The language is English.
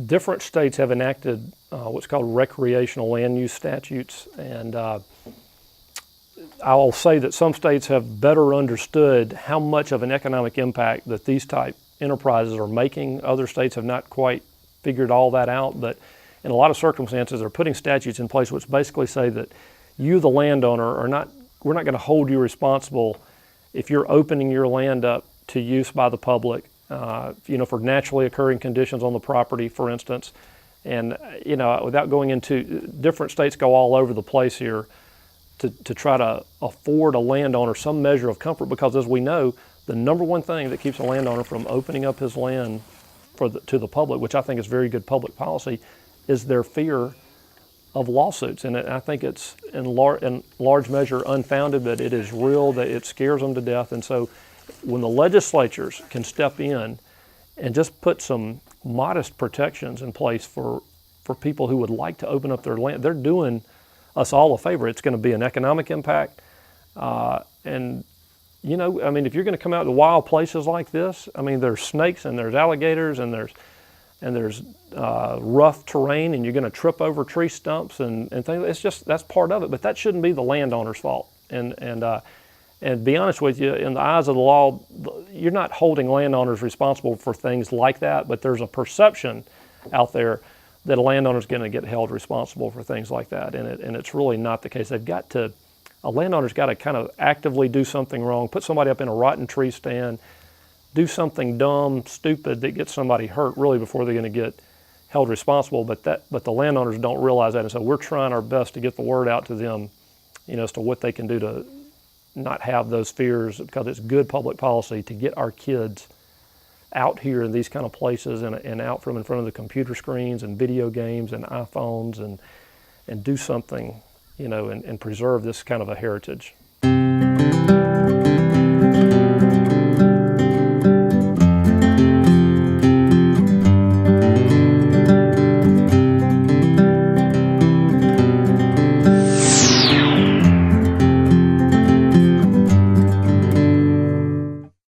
different states have enacted what's called recreational land use statutes, and I'll say that some states have better understood how much of an economic impact that these type enterprises are making. Other states have not quite figured all that out, but in a lot of circumstances they're putting statutes in place which basically say that you, the landowner, we're not going to hold you responsible if you're opening your land up to use by the public, for naturally occurring conditions on the property, for instance. And, without going into, different states go all over the place here to try to afford a landowner some measure of comfort, because as we know, the number one thing that keeps a landowner from opening up his land to the public, which I think is very good public policy, is their fear of lawsuits. And I think it's in large measure unfounded, but it is real, that it scares them to death. And so when the legislatures can step in and just put some modest protections in place for people who would like to open up their land, they're doing us all a favor. It's going to be an economic impact. And if you're going to come out to wild places like this, there's snakes and there's alligators and there's rough terrain, and you're going to trip over tree stumps and things. That's part of it, but that shouldn't be the landowner's fault. And to be honest with you, in the eyes of the law, you're not holding landowners responsible for things like that, but there's a perception out there that a landowner's going to get held responsible for things like that, and it's really not the case. A landowner's got to kind of actively do something wrong, put somebody up in a rotten tree stand, do something dumb, stupid that gets somebody hurt really before they're going to get held responsible. But the landowners don't realize that, and so we're trying our best to get the word out to them, as to what they can do to not have those fears, because it's good public policy to get our kids out here in these kind of places and out from in front of the computer screens and video games and iPhones and do something, and preserve this kind of a heritage.